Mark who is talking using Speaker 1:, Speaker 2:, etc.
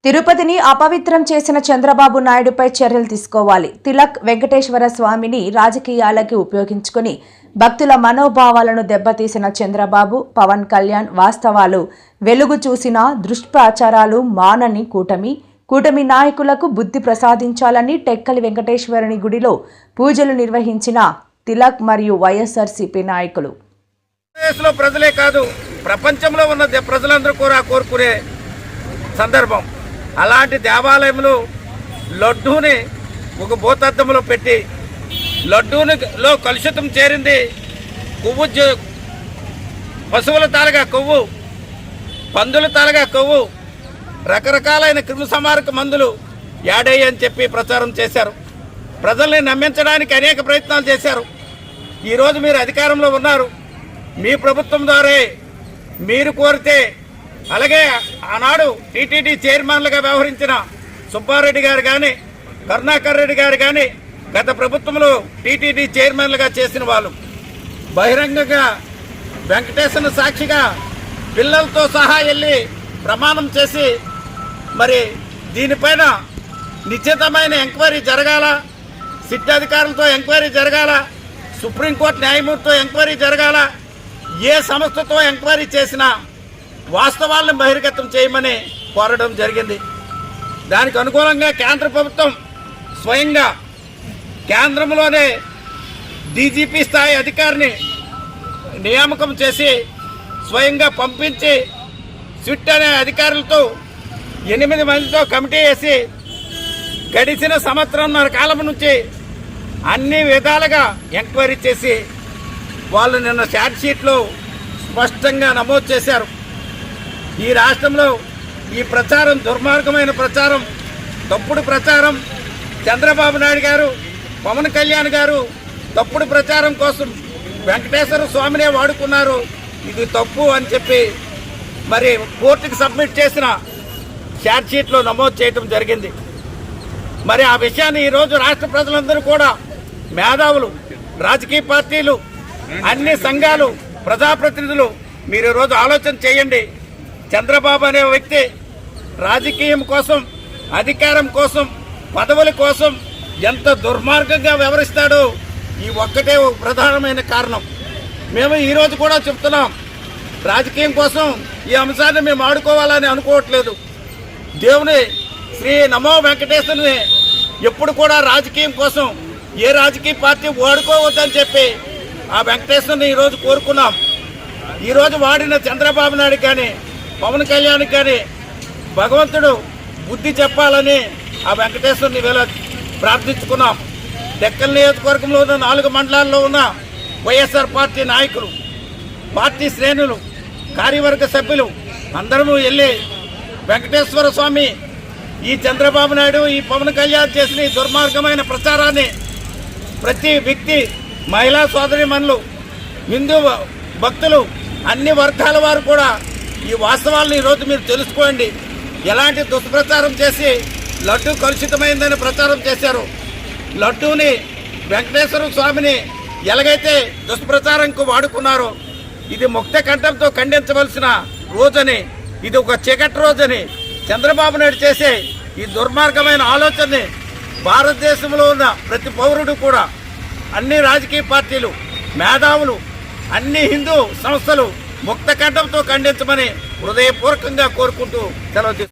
Speaker 1: తిరుపతిని అపవిత్రం చేసిన చంద్రబాబు నాయుడుపై చర్యలు తీసుకోవాలి. తిలక్ వెంకటేశ్వర స్వామిని రాజకీయాలకి ఉపయోగించుకుని భక్తుల మనోభావాలను దెబ్బతీసిన చంద్రబాబు, పవన్ కళ్యాణ్ వాస్తవాలు వెలుగు చూసిన దుష్ప్రచారాలు మానని కూటమి నాయకులకు బుద్ధి ప్రసాదించాలని టెక్కలి వెంకటేశ్వరుని గుడిలో పూజలు నిర్వహించిన తిలక్ మరియు వైఎస్ఆర్సీపీ నాయకులు.
Speaker 2: దేశంలో ప్రజలే కాదు, ప్రపంచంలో ఉన్న ప్రజలందరూ కూడా కోరుకునే సందర్భం. అలాంటి దేవాలయంలో లడ్డూని ఒక భూతద్దంలో పెట్టి లడ్డూనిలో కలుషితం చేరింది. కొవ్వు, పశువుల తాలగా కొవ్వు, పందుల తాలగా కొవ్వు, రకరకాలైన క్రిమి సంహారక మందులు యాడయ్యి అని చెప్పి ప్రచారం చేశారు. ప్రజల్ని నమ్మించడానికి అనేక ప్రయత్నాలు చేశారు. ఈరోజు మీరు అధికారంలో ఉన్నారు. మీ ప్రభుత్వం ద్వారా మీరు కోరితే, అలాగే ఆనాడు టీటీడీ చైర్మన్లుగా వ్యవహరించిన సుబ్బారెడ్డి గారు కానీ, కరుణాకర్ రెడ్డి గారు కానీ గత ప్రభుత్వంలో టీటీడీ చైర్మన్లుగా చేసిన వాళ్ళు బహిరంగంగా వెంకటేశ్వర సాక్షిగా పిల్లలతో సహా వెళ్ళి ప్రమాణం చేసి, మరి దీనిపైన నిశ్చితమైన ఎంక్వైరీ జరగాల, సిట్ అధికారులతో ఎంక్వైరీ జరగాల, సుప్రీంకోర్టు న్యాయమూర్తితో ఎంక్వైరీ జరగాల, ఏ సంస్థతో ఎంక్వైరీ చేసినా వాస్తవాలను బహిర్గతం చేయమని కోరడం జరిగింది. దానికి అనుకూలంగా కేంద్ర ప్రభుత్వం స్వయంగా కేంద్రంలోనే డీజీపీ స్థాయి అధికారిని నియామకం చేసి స్వయంగా పంపించి సిట్ అనే అధికారులతో 8 మందితో కమిటీ వేసి గడిచిన సంవత్సరంన్నర కాలం నుంచి అన్ని విధాలుగా ఎంక్వైరీ చేసి వాళ్ళు నిన్న ఛార్జ్ షీట్లో స్పష్టంగా నమోదు చేశారు. ఈ రాష్ట్రంలో ఈ ప్రచారం దుర్మార్గమైన ప్రచారం, తప్పుడు ప్రచారం. చంద్రబాబు నాయుడు గారు, పవన్ కళ్యాణ్ గారు తప్పుడు ప్రచారం కోసం వెంకటేశ్వర స్వామినే వాడుకున్నారు. ఇది తప్పు అని చెప్పి మరి కోర్టుకు సబ్మిట్ చేసిన ఛార్జ్ షీట్లో నమోదు చేయడం జరిగింది. మరి ఆ విషయాన్ని ఈరోజు రాష్ట్ర ప్రజలందరూ కూడా, మేధావులు, రాజకీయ పార్టీలు, అన్ని సంఘాలు, ప్రజాప్రతినిధులు మీరు ఈరోజు ఆలోచన చేయండి. చంద్రబాబు అనే వ్యక్తి రాజకీయం కోసం, అధికారం కోసం, పదవుల కోసం ఎంత దుర్మార్గంగా వ్యవహరిస్తాడో ఈ ఒక్కటే ఒక ప్రధానమైన కారణం. మేము ఈరోజు కూడా చెప్తున్నాం, రాజకీయం కోసం ఈ అంశాన్ని మేము ఆడుకోవాలని అనుకోవట్లేదు. దేవుని శ్రీ నమో వెంకటేశ్వరుని ఎప్పుడు కూడా రాజకీయం కోసం ఏ రాజకీయ పార్టీ వాడుకోవద్దని చెప్పి ఆ వెంకటేశ్వరుని ఈరోజు కోరుకున్నాం. ఈరోజు వాడిన చంద్రబాబు నాయుడు కానీ, పవన్ కళ్యాణ్ కానీ భగవంతుడు బుద్ధి చెప్పాలని ఆ వెంకటేశ్వరుని వేళ ప్రార్థించుకున్నాం. డెక్కల్ నియోజకవర్గంలో ఉన్న 4 మండలాల్లో ఉన్న వైఎస్ఆర్ పార్టీ నాయకులు, పార్టీ శ్రేణులు, కార్యవర్గ సభ్యులు అందరూ వెళ్ళి వెంకటేశ్వర స్వామి ఈ చంద్రబాబు నాయుడు, ఈ పవన్ కళ్యాణ్ చేసిన ఈ దుర్మార్గమైన ప్రచారాన్ని ప్రతి వ్యక్తి, మహిళా సోదరీమణులు, హిందూ భక్తులు, అన్ని వర్గాల వారు కూడా ఈ వాస్తవాలను ఈరోజు మీరు తెలుసుకోండి. ఎలాంటి దుష్ప్రచారం చేసి లడ్డూ కలుషితమైందని ప్రచారం చేశారు. లడ్డూని, వెంకటేశ్వర స్వామిని ఎలాగైతే దుష్ప్రచారంకు వాడుకున్నారో ఇది ముక్త కంఠంతో ఖండించవలసిన రోజని, ఇది ఒక చీకటి రోజని చంద్రబాబు నాయుడు చేసే ఈ దుర్మార్గమైన ఆలోచనని భారతదేశంలో ఉన్న ప్రతి పౌరుడు కూడా, అన్ని రాజకీయ పార్టీలు, మేధావులు, అన్ని హిందూ సంస్థలు ముక్త కంఠంతో ఖండించమని హృదయపూర్వకంగా కోరుకుంటూ సెలవు